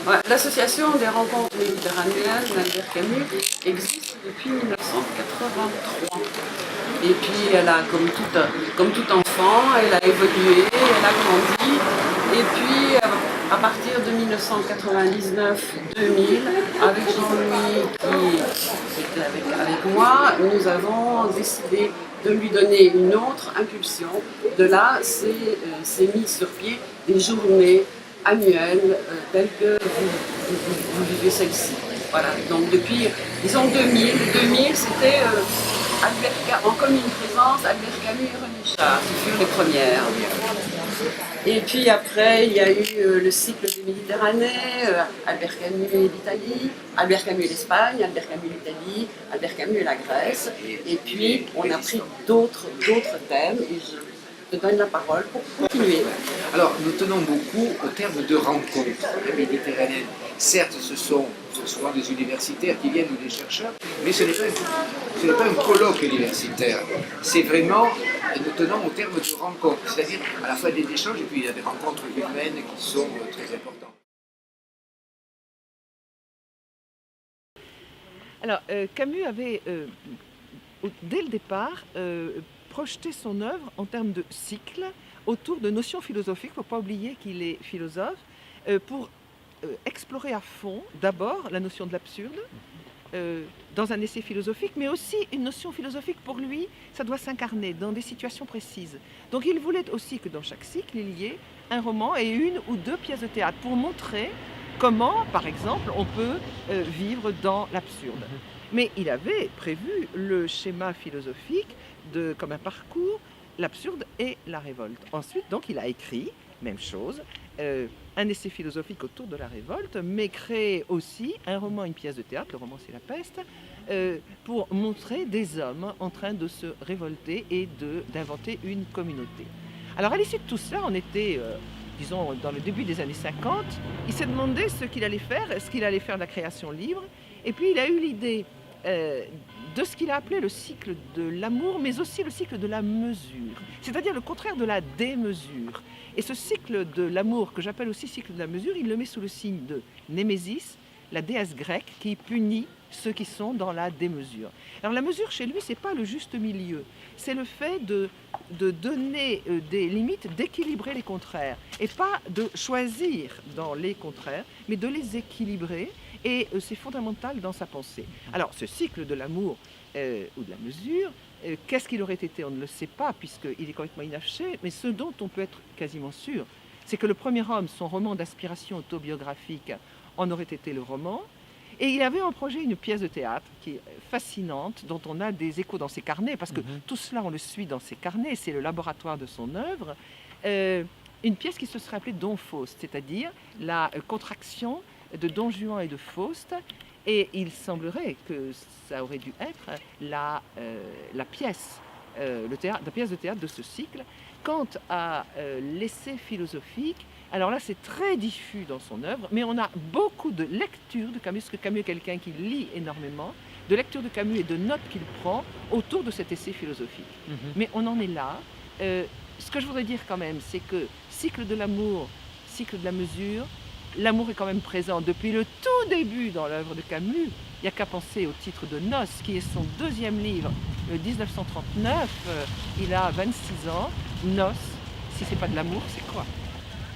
Ouais, l'association des rencontres méditerranéennes d'Albert Camus existe depuis 1983. Et puis elle a, comme tout enfant, elle a évolué, elle a grandi. Et puis à partir de 1999-2000, avec Jean-Louis qui était avec moi, nous avons décidé de lui donner une autre impulsion. De là, c'est mis sur pied des journées annuelles telles que vous vivez celle-ci. Voilà, donc depuis, disons 2000 c'était en commune présence, Albert Camus et René Char, qui furent les premières. Et puis après, il y a eu le cycle des Méditerranée, Albert Camus et l'Italie, Albert Camus et l'Espagne, Albert Camus et l'Italie, Albert Camus et la Grèce. Et puis, on a pris d'autres thèmes et je te donne la parole pour continuer. Alors, nous tenons beaucoup au terme de rencontres méditerranéennes. Certes, ce sont souvent des universitaires qui viennent ou des chercheurs, mais ce n'est pas un colloque universitaire. C'est vraiment, nous tenons au terme de rencontres, c'est-à-dire à la fois des échanges et puis il y a des rencontres humaines qui sont très importantes. Alors, Camus avait, dès le départ, projeté son œuvre en termes de cycle autour de notions philosophiques. Il ne faut pas oublier qu'il est philosophe, pour explorer à fond, d'abord, la notion de l'absurde, dans un essai philosophique, mais aussi une notion philosophique, pour lui, ça doit s'incarner dans des situations précises. Donc il voulait aussi que dans chaque cycle, il y ait un roman et une ou deux pièces de théâtre pour montrer comment, par exemple, on peut vivre dans l'absurde. Mais il avait prévu le schéma philosophique comme un parcours, l'absurde et la révolte. Ensuite, donc, il a écrit, même chose, un essai philosophique autour de la révolte, mais créé aussi un roman, une pièce de théâtre, le roman c'est La Peste, pour montrer des hommes en train de se révolter et d'inventer une communauté. Alors à l'issue de tout cela, on était, disons, dans le début des années 50, il s'est demandé ce qu'il allait faire, est-ce qu'il allait faire de la création libre, et puis il a eu l'idée de ce qu'il a appelé le cycle de l'amour, mais aussi le cycle de la mesure, c'est-à-dire le contraire de la démesure. Et ce cycle de l'amour, que j'appelle aussi cycle de la mesure, il le met sous le signe de Némésis, la déesse grecque qui punit ceux qui sont dans la démesure. Alors la mesure chez lui, ce n'est pas le juste milieu, c'est le fait de donner des limites, d'équilibrer les contraires, et pas de choisir dans les contraires, mais de les équilibrer, et c'est fondamental dans sa pensée. Alors ce cycle de l'amour ou de la mesure, qu'est-ce qu'il aurait été? On ne le sait pas, puisqu'il est complètement inachevé, mais ce dont on peut être quasiment sûr, c'est que le premier homme, son roman d'inspiration autobiographique, en aurait été le roman. Et il avait en projet une pièce de théâtre qui est fascinante, dont on a des échos dans ses carnets, parce que tout cela, on le suit dans ses carnets, c'est le laboratoire de son œuvre. Une pièce qui se serait appelée Don Faust, c'est-à-dire la contraction de Don Juan et de Faust. Et il semblerait que ça aurait dû être la pièce de théâtre de ce cycle. Quant à l'essai philosophique, alors là, c'est très diffus dans son œuvre, mais on a beaucoup de lectures de Camus, parce que Camus est quelqu'un qui lit énormément, de lectures de Camus et de notes qu'il prend autour de cet essai philosophique. Mais on en est là. Ce que je voudrais dire quand même, c'est que cycle de l'amour, cycle de la mesure, l'amour est quand même présent depuis le tout début dans l'œuvre de Camus. Il n'y a qu'à penser au titre de Noces, qui est son deuxième livre, 1939. Il a 26 ans. Noces, si ce n'est pas de l'amour, c'est quoi ?